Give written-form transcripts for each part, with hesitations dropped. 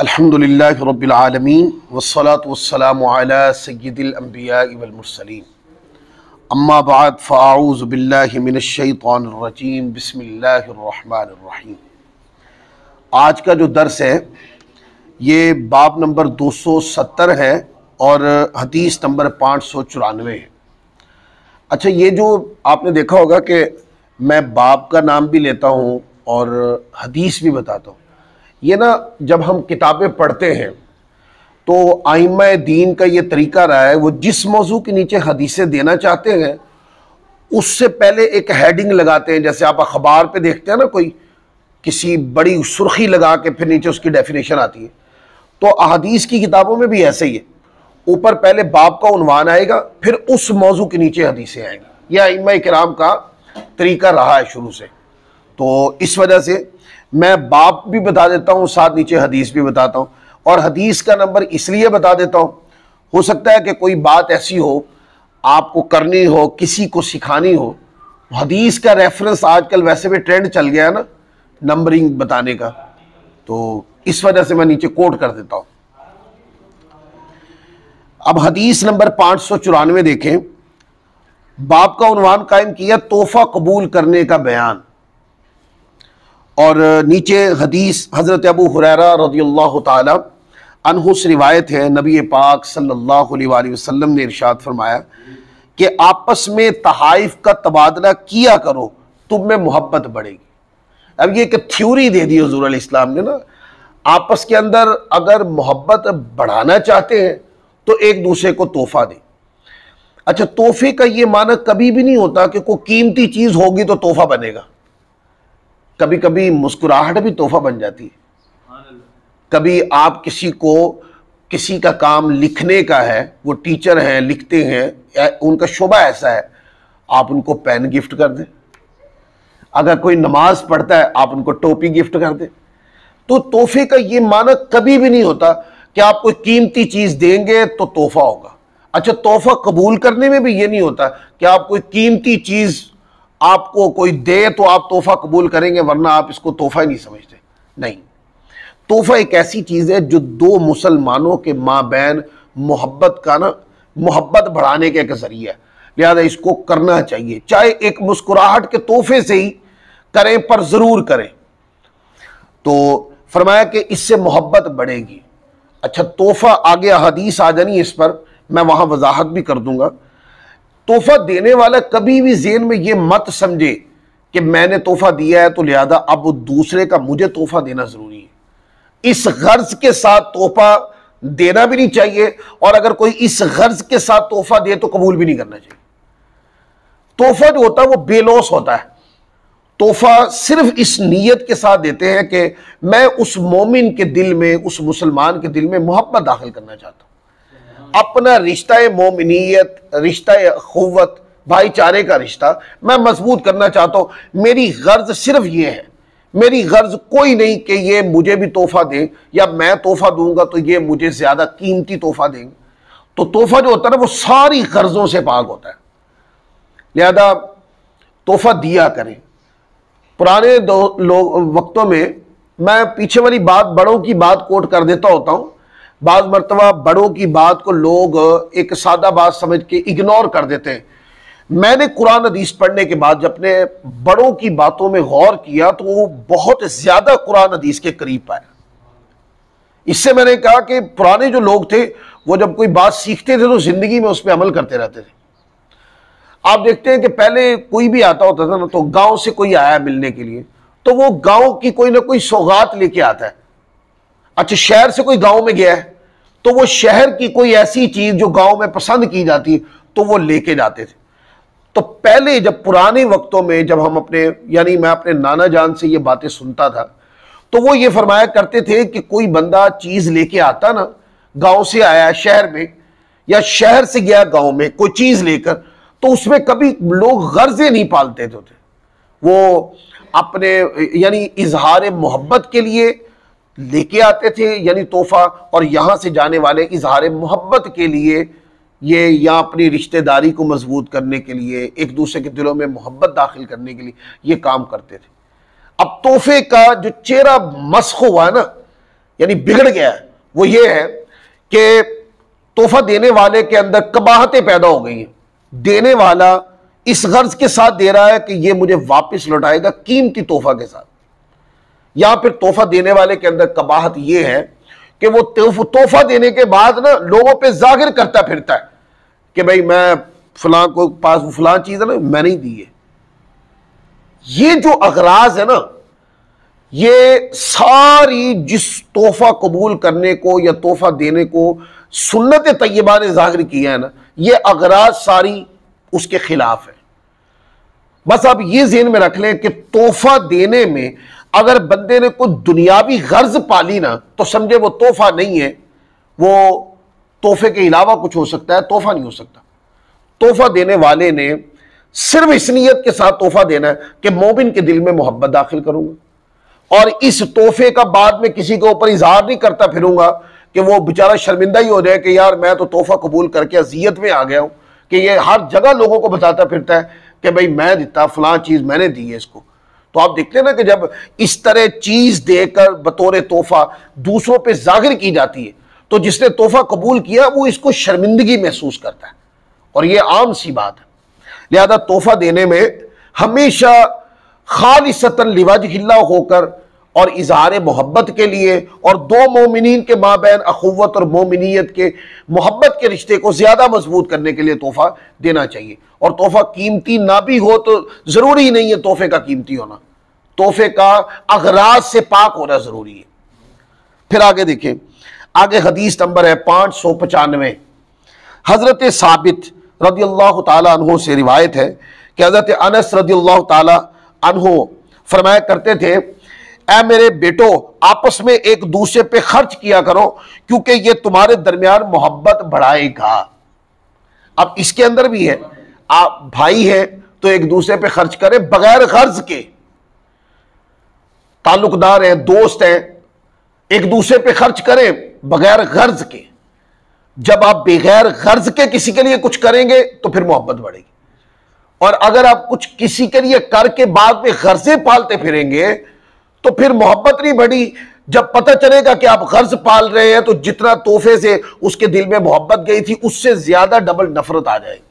अल्हम्दुलिल्लाहि रब्बिल आलमीन वस्सलातु वस्सलामु अला सय्यिदिल अंबियाइ वल मुरसलीन अम्मा बाद फ़अऊज़ु बिल्लाहि मिनश शैतानिर रजीम बिस्मिल्लाहिर रहमानिर रहीम। आज का जो दर्स है ये बाब नंबर 270 है और हदीस नंबर 594 है। अच्छा, ये जो आपने देखा होगा कि मैं बाब का नाम भी लेता हूँ और हदीस भी बताता हूँ। ये ना जब हम किताबें पढ़ते हैं तो आइम्मा दीन का ये तरीका रहा है, वो जिस मौजू के नीचे हदीसें देना चाहते हैं उससे पहले एक हेडिंग लगाते हैं। जैसे आप अखबार पे देखते हैं ना, कोई किसी बड़ी सुर्खी लगा के फिर नीचे उसकी डेफिनेशन आती है, तो अहादीस की किताबों में भी ऐसे ही है। ऊपर पहले बाब का उन्वान आएगा, फिर उस मौजू के नीचे हदीसें आएंगी। यह आइम्मा किराम का तरीका रहा है शुरू से। तो इस वजह से मैं बाब भी बता देता हूँ, साथ नीचे हदीस भी बताता हूँ। और हदीस का नंबर इसलिए बता देता हूँ, हो सकता है कि कोई बात ऐसी हो आपको करनी हो, किसी को सिखानी हो। हदीस का रेफरेंस आजकल वैसे भी ट्रेंड चल गया है ना, नंबरिंग बताने का, तो इस वजह से मैं नीचे कोट कर देता हूँ। अब हदीस नंबर 594 देखें। बाब का उन्वान कायम किया तोहफा कबूल करने का बयान, और नीचे हदीस हज़रत अबू हुरैरा रज़ियल्लाहु ताला अन्हु से रिवायत है, नबी पाक सल्लल्लाहु अलैहि वसल्लम ने इरशाद फरमाया कि आपस में तहाइफ का तबादला किया करो, तुम में मोहब्बत बढ़ेगी। अब ये एक थ्योरी दे दी हुज़ूर अलैहिस्सलाम ने ना, आपस के अंदर अगर मोहब्बत बढ़ाना चाहते हैं तो एक दूसरे को तोहफा दें। अच्छा, तोहफे का ये माना कभी भी नहीं होता कि कोई कीमती चीज़ होगी तो तोहफा बनेगा। कभी कभी मुस्कुराहट भी तोहफा बन जाती है। कभी आप किसी का काम लिखने का है, वो टीचर हैं, लिखते हैं, उनका शोबा ऐसा है, आप उनको पेन गिफ्ट कर दें। अगर कोई नमाज पढ़ता है आप उनको टोपी गिफ्ट कर दें। तो तोहफे का ये माना कभी भी नहीं होता कि आप कोई कीमती चीज देंगे तो तोहफा होगा। अच्छा, तोहफा कबूल करने में भी ये नहीं होता कि आप कोई कीमती चीज आपको कोई दे तो आप तोहफा कबूल करेंगे, वरना आप इसको तोहफा ही नहीं समझते। नहीं, तोहफा एक ऐसी चीज है जो दो मुसलमानों के माबैन मोहब्बत का ना, मोहब्बत बढ़ाने का एक जरिया है। लिहाजा इसको करना चाहिए, चाहे एक मुस्कुराहट के तोहफे से ही करें, पर जरूर करें। तो फरमाया कि इससे मोहब्बत बढ़ेगी। अच्छा, तोहफा आगे हदीस आ जानी, इस पर मैं वहां वजाहत भी कर दूंगा। तोहफा देने वाला कभी भी ज़हन में ये मत समझे कि मैंने तोहफा दिया है तो लिहाजा अब वो दूसरे का मुझे तोहफा देना जरूरी है। इस गर्ज के साथ तोहफा देना भी नहीं चाहिए, और अगर कोई इस गर्ज के साथ तोहफा दे तो कबूल भी नहीं करना चाहिए। तोहफा जो होता है वो बेलौस होता है। तोहफा सिर्फ इस नीयत के साथ देते हैं कि मैं उस मोमिन के दिल में, उस मुसलमान के दिल में मोहब्बत दाखिल करना चाहता हूं, अपना रिश्ता मोमिनियत, रिश्ता अखुवत, भाईचारे का रिश्ता मैं मजबूत करना चाहता हूं। मेरी गर्ज सिर्फ ये है, मेरी गर्ज कोई नहीं कि ये मुझे भी तोहफा दें या मैं तोहफा दूंगा तो ये मुझे ज्यादा कीमती तोहफा देंगे। तो तोहफा जो होता है ना वो सारी गर्जों से पाक होता है। लिहाजा तोहफा दिया करें। पुराने वक्तों में मैं पीछे वाली बात, बड़ों की बात कोट कर देता होता हूं। बाज़ मर्तबा बड़ों की बात को लोग एक सादा बात समझ के इग्नोर कर देते हैं। मैंने कुरान हदीस पढ़ने के बाद जब अपने बड़ों की बातों में गौर किया तो वो बहुत ज्यादा कुरान हदीस के करीब पाया। इससे मैंने कहा कि पुराने जो लोग थे वो जब कोई बात सीखते थे तो जिंदगी में उस पर अमल करते रहते थे। आप देखते हैं कि पहले कोई भी आता होता था ना, तो गांव से कोई आया मिलने के लिए तो वो गांव की कोई ना कोई सौगात लेके आता है। अच्छा, शहर से कोई गांव में गया है तो वो शहर की कोई ऐसी चीज जो गांव में पसंद की जाती तो वो लेके जाते थे। तो पहले जब पुराने वक्तों में जब हम अपने, यानी मैं अपने नाना जान से ये बातें सुनता था, तो वो ये फरमाया करते थे कि कोई बंदा चीज लेके आता ना, गांव से आया शहर में या शहर से गया गांव में कोई चीज लेकर, तो उसमें कभी लोग गर्जे नहीं पालते थे। वो अपने यानी इजहार मोहब्बत के लिए लेके आते थे, यानी तोहफा, और यहां से जाने वाले इजहार मोहब्बत के लिए, ये या अपनी रिश्तेदारी को मजबूत करने के लिए, एक दूसरे के दिलों में मोहब्बत दाखिल करने के लिए ये काम करते थे। अब तोहफे का जो चेहरा मस्ख हुआ है ना, यानी बिगड़ गया है, वो ये है कि तोहफा देने वाले के अंदर कबाहतें पैदा हो गई हैं। देने वाला इस गर्ज के साथ दे रहा है कि ये मुझे वापस लौटाएगा कीमती तोहफा के साथ, या फिर तोहफा देने वाले के अंदर कबाहत ये है कि वो तोहफा देने के बाद ना लोगों पे जाहिर करता फिरता है कि भाई मैं फलां को पास फलां चीज है ना मैंने ही दी है। ये जो अगराज है ना, ये सारी जिस तोहफा कबूल करने को या तोहफा देने को सुन्नत तैयबा ने जाहिर किया है ना, ये अगराज सारी उसके खिलाफ है। बस आप ये ज़हन में रख लें कि तोहफा देने में अगर बंदे ने कोई दुनियावी गर्ज पाली ना, तो समझे वो तोहफा नहीं है, वो तोहफे के अलावा कुछ हो सकता है, तोहफा नहीं हो सकता। तोहफा देने वाले ने सिर्फ इस नियत के साथ तोहफा देना है कि मोमिन के दिल में मोहब्बत दाखिल करूंगा, और इस तोहफे का बाद में किसी के ऊपर इजहार नहीं करता फिरूंगा कि वो बेचारा शर्मिंदा ही हो जाए कि यार मैं तो तोहफा कबूल करके अजियत में आ गया हूं, कि ये हर जगह लोगों को बताता फिरता है कि भाई मैं देता फलां चीज मैंने दी है इसको। तो आप देखते हैं ना कि जब इस तरह चीज देकर बतौर तोहफा दूसरों पे जाहिर की जाती है, तो जिसने तोहफा कबूल किया वो इसको शर्मिंदगी महसूस करता है, और ये आम सी बात है। लिहाजा तोहफा देने में हमेशा खालिसतन लिवजहिल्लाह होकर और इजहार मोहब्बत के लिए और दो मोमिनीन के माबैन अखुव्वत और मोमिनियत के मोहब्बत के रिश्ते को ज्यादा मजबूत करने के लिए तोहफा देना चाहिए। और तोहफा कीमती ना भी हो तो जरूरी ही नहीं है तोहफे का कीमती होना, तोहफे का अगराज से पाक होना जरूरी है। फिर आगे देखें, आगे हदीस नंबर है 595। हजरत साबित रदियल्लाहु ताला अन्हु से रिवायत है कि हजरत अनस रदियल्लाहु ताला अन्हु फरमाया करते थे, ऐ मेरे बेटो आपस में एक दूसरे पे खर्च किया करो क्योंकि ये तुम्हारे दरमियान मोहब्बत बढ़ाएगा। अब इसके अंदर भी है, आप भाई हैं तो एक दूसरे पे खर्च करें बगैर गर्ज के, ताल्लुकदार हैं दोस्त हैं, एक दूसरे पे खर्च करें बगैर गर्ज के। जब आप बगैर गर्ज के किसी के लिए कुछ करेंगे तो फिर मोहब्बत बढ़ेगी, और अगर आप कुछ किसी के लिए करके बाद में गर्जे पालते फिरेंगे तो फिर मोहब्बत नहीं बढ़ी। जब पता चलेगा कि आप गर्ज पाल रहे हैं तो जितना तोहफे से उसके दिल में मोहब्बत गई थी उससे ज्यादा डबल नफरत आ जाएगी।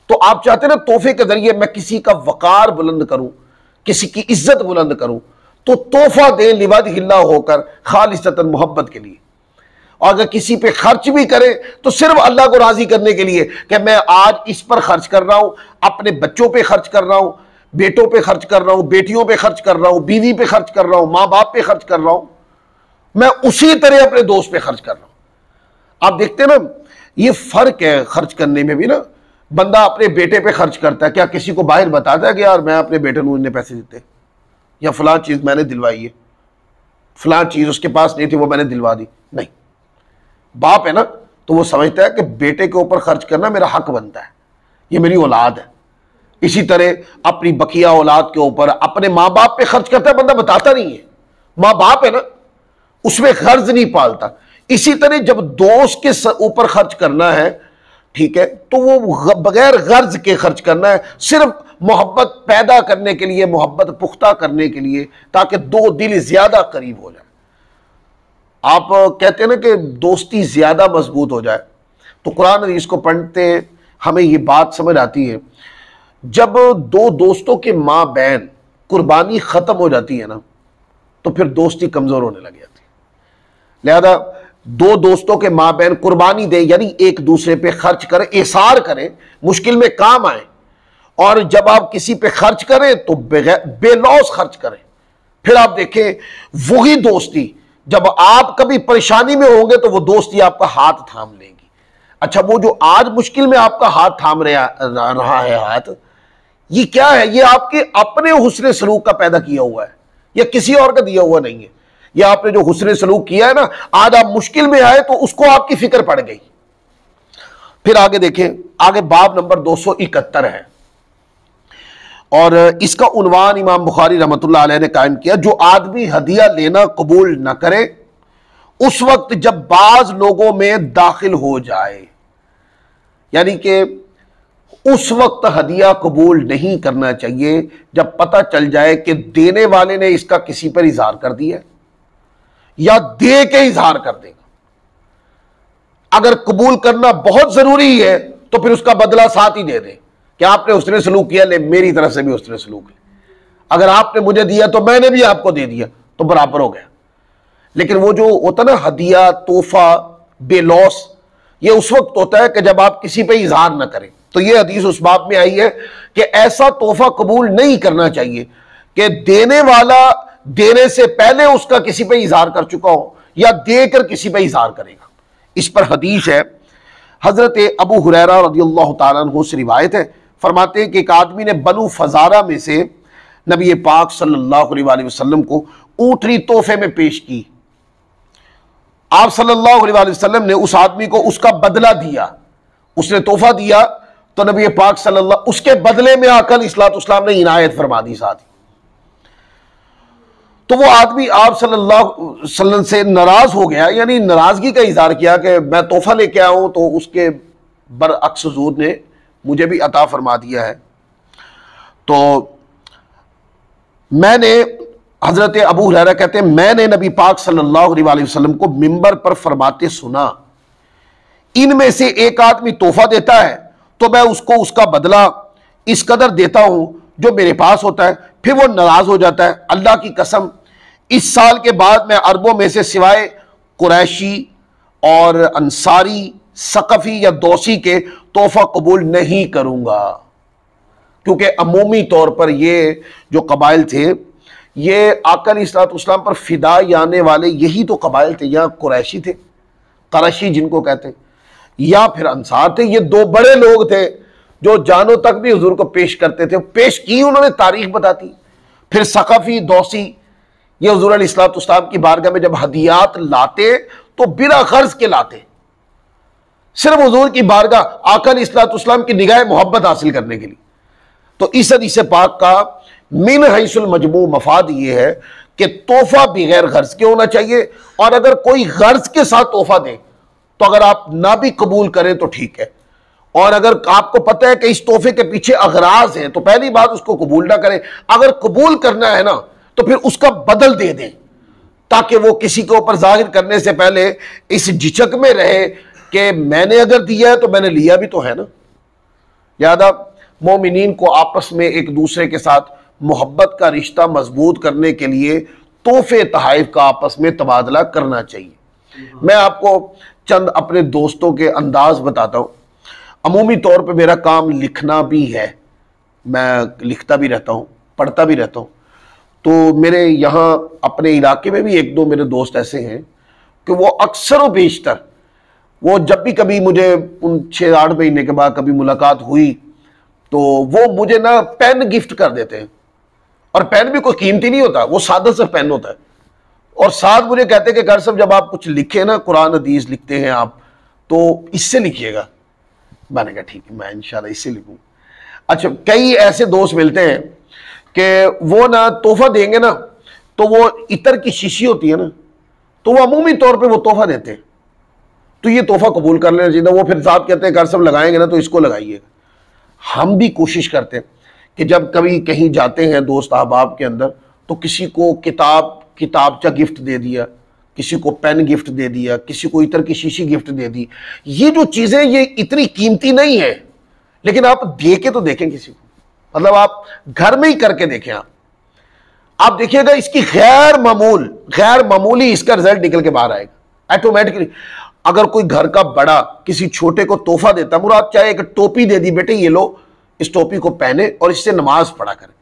तो आप चाहते ना तोहफे के जरिए मैं किसी का वकार बुलंद करूं, किसी की इज्जत बुलंद करूं, तो तोहफा दे लिवजहिल्लाह होकर खालिसतन मोहब्बत के लिए। और अगर किसी पे खर्च भी करें तो सिर्फ अल्लाह को राजी करने के लिए कि मैं आज इस पर खर्च कर रहा हूं, अपने बच्चों पे खर्च कर रहा हूं, बेटों पे खर्च कर रहा हूं, बेटियों पे खर्च कर रहा हूं, बीवी पे खर्च कर रहा हूं, मां बाप पे खर्च कर रहा हूं, मैं उसी तरह अपने दोस्त पे खर्च कर रहा हूं। आप देखते हैं ना ये फर्क है खर्च करने में भी ना। बंदा अपने बेटे पे खर्च करता है, क्या किसी को बाहर बताता है कि यार मैं अपने बेटे को इतने पैसे देते या फलां चीज मैंने दिलवाई है, फलां चीज उसके पास नहीं थी वो मैंने दिलवा दी? नहीं। बाप है ना तो वो समझता है कि बेटे के ऊपर खर्च करना मेरा हक बनता है, ये मेरी औलाद है। इसी तरह अपनी बकिया औलाद के ऊपर अपने माँ बाप पे खर्च करता है, बंदा बताता नहीं है, माँ बाप है ना उसमें खर्च नहीं पालता। इसी तरह जब दोस्त के ऊपर खर्च करना है, ठीक है, तो वो बगैर गर्ज के खर्च करना है, सिर्फ मोहब्बत पैदा करने के लिए, मोहब्बत पुख्ता करने के लिए, ताकि दो दिल ज्यादा करीब हो जाए। आप कहते हैं ना कि दोस्ती ज्यादा मजबूत हो जाए, तो कुरान हदीस को पढ़ते हमें ये बात समझ आती है, जब दो दोस्तों के माँ बहन कुर्बानी खत्म हो जाती है ना तो फिर दोस्ती कमजोर होने लग जाती है। लिहाजा दो दोस्तों के माँ बहन कुर्बानी दे, यानी एक दूसरे पे खर्च करें, एसार करें, मुश्किल में काम आए, और जब आप किसी पे खर्च करें तो बेलौस खर्च करें। फिर आप देखें वही दोस्ती जब आप कभी परेशानी में होंगे तो वो दोस्ती आपका हाथ थाम लेगी। अच्छा, वो जो आज मुश्किल में आपका हाथ थाम रहा है हाथ, ये क्या है? ये आपके अपने हुस्न सलूक का पैदा किया हुआ है, या किसी और का दिया हुआ नहीं है। ये आपने जो हुस्न सलूक किया है ना, आज आप मुश्किल में आए तो उसको आपकी फिक्र पड़ गई। फिर आगे देखें, आगे बाब नंबर 271 है, और इसका उन्वान इमाम बुखारी रहमतुल्लाह अलैह ने कायम किया, जो आदमी हदिया लेना कबूल न करे उस वक्त जब बाज लोगों में दाखिल हो जाए, यानी कि उस वक्त हदिया कबूल नहीं करना चाहिए जब पता चल जाए कि देने वाले ने इसका किसी पर इजहार कर दिया, या दे के इजहार कर देगा। अगर कबूल करना बहुत जरूरी है तो फिर उसका बदला साथ ही दे दे कि आपने उसने सलूक किया, ले मेरी तरफ से भी उसने सलूक किया, अगर आपने मुझे दिया तो मैंने भी आपको दे दिया, तो बराबर हो गया। लेकिन वो जो होता ना हदिया, तोहफा, बेलौस, ये उस वक्त होता है कि जब आप किसी पे इजहार ना करें। तो ये हदीस उस बाब में आई है कि ऐसा तोहफा कबूल नहीं करना चाहिए कि देने वाला देने से पहले उसका किसी पे इजहार कर चुका हो या देकर किसी पे इजहार करेगा। इस पर हदीस है, हजरत अबू हुरैरा रज़ियल्लाहु ताला अन्हु से रिवायत है, फरमाते हैं कि एक आदमी ने बनु फजारा में से नबी पाक सल्लल्लाहु अलैहि वसल्लम को ऊँटनी तोहफे में पेश की। आप सल्लल्लाहु अलैहि वसल्लम ने उस आदमी को उसका बदला दिया, उसने तोहफा दिया, तो नबी पाक सल्लल्लाहु उसके बदले में आकर इस्लाम ने इनायत फरमा दी साथ ही। तो वो आदमी आप सल्लल्लाहु अलैहि वसल्लम से नाराज हो गया, यानी नाराजगी का इजहार किया कि मैं तोहफा लेके आया हूं, तो उसके बरअक्स हुजूर ने मुझे भी अता फरमा दिया है। तो मैंने, हजरत अबू हुरैरा कहते हैं, मैंने नबी पाक सल्लल्लाहु अलैहि वसल्लम को मिंबर पर फरमाते सुना, इनमें से एक आदमी तोहफा देता है तो मैं उसको उसका बदला इस कदर देता हूं जो मेरे पास होता है, फिर वो नाराज हो जाता है। अल्लाह की कसम, इस साल के बाद मैं अरबों में से सिवाय कुरैशी और अंसारी, सकफी या दोसी के तोहफा कबूल नहीं करूंगा, क्योंकि अमूमी तौर पर ये जो कबाइल थे, ये आका अलैहिस्सलाम पर फिदा आने वाले यही तो कबाइल थे, या कुरैशी थे, करशी जिनको कहते हैं, या फिर अंसार थे। ये दो बड़े लोग थे जो जानों तक भी हुजूर को पेश करते थे, पेश की, उन्होंने तारीख बताती। फिर सकफी, दोसी, ये हुजूर अलैहिस्सलाम की बारगाह में जब हदियात लाते तो बिना खर्च के लाते, सिर्फ हुजूर की बारगाह, आका अलैहिस्सलाम की निगाह मोहब्बत हासिल करने के लिए। तो इस हदीस पाक का मिन हैसुल मजमू मफाद ये है कि तोहफा बगैर गर्ज के होना चाहिए, और अगर कोई गर्ज के साथ तोहफा दे तो अगर आप ना भी कबूल करें तो ठीक है, और अगर आपको पता है कि इस तोहफे के पीछे अगराज हैं तो पहली बात उसको कबूल ना करें। अगर कबूल करना है ना तो फिर उसका बदल दे दें, ताकि वो किसी के ऊपर जाहिर करने से पहले इस झिझक में रहे कि मैंने अगर दिया है तो मैंने लिया भी तो है ना। लिहाजा मोमिनीन को आपस में एक दूसरे के साथ मोहब्बत का रिश्ता मजबूत करने के लिए तोहफे तहाइफ का आपस में तबादला करना चाहिए। मैं आपको चंद अपने दोस्तों के अंदाज बताता हूँ। अमूमी तौर पे मेरा काम लिखना भी है, मैं लिखता भी रहता हूँ, पढ़ता भी रहता हूँ। तो मेरे यहाँ अपने इलाके में भी एक दो मेरे दोस्त ऐसे हैं कि वो अक्सर व बेशतर, वो जब भी कभी मुझे उन 6-8 महीने के बाद कभी मुलाकात हुई तो वो मुझे ना पेन गिफ्ट कर देते हैं, और पेन भी कोई कीमती नहीं होता, वो सादा सा पेन होता है, और साथ मुझे कहते हैं कि घर साहब जब आप कुछ लिखे ना, कुरान हदीस लिखते हैं आप, तो इससे लिखिएगा। मैंने कहा ठीक है, मैं इंशाल्लाह इससे लिखूँ। अच्छा, कई ऐसे दोस्त मिलते हैं कि वो ना तोहफा देंगे ना, तो वो इतर की शीशी होती है ना, तो वो अमूमी तौर पे वो तोहफा देते हैं, तो ये तोहफा कबूल कर लेना चाहिए। वो फिर साथ कहते हैं घर सब लगाएंगे ना तो इसको लगाइएगा। हम भी कोशिश करते हैं कि जब कभी कहीं जाते हैं दोस्त अहबाब के अंदर, तो किसी को किताबचा गिफ्ट दे दिया, किसी को पेन गिफ्ट दे दिया, किसी को इतर की शीशी गिफ्ट दे दी। ये जो चीजें ये इतनी कीमती नहीं है, लेकिन आप दे के तो देखें किसी को, मतलब आप घर में ही करके देखें। आप देखिएगा इसकी गैर मामूली इसका रिजल्ट निकल के बाहर आएगा ऑटोमेटिकली। अगर कोई घर का बड़ा किसी छोटे को तोहफा देता, मुराद चाहे एक टोपी दे दी, बेटे ये लो, इस टोपी को पहने और इससे नमाज पढ़ा करे,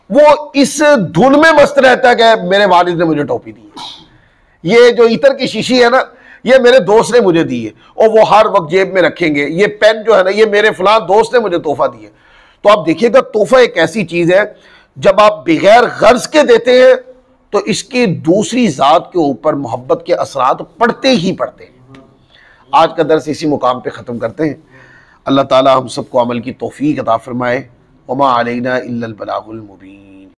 वो इस धुन में मस्त रहता है कि मेरे वालिद ने मुझे टोपी दी है, ये जो इतर की शीशी है ना, ये मेरे दोस्त ने मुझे दी है, और वो हर वक्त जेब में रखेंगे। ये पेन जो है ना, ये मेरे फलां दोस्त ने मुझे तोहफा दी है। तो आप देखिएगा, तोहफा एक ऐसी चीज है जब आप बगैर गर्ज के देते हैं तो इसकी दूसरी जात के ऊपर मोहब्बत के असरात पड़ते ही पड़ते हैं। आज का दर्स इसी मुकाम पे ख़त्म करते हैं। अल्लाह ताला हम सबको अमल की तौफीक अता फरमाए। वमा अलैना इल्लल बलागुल मुबीन।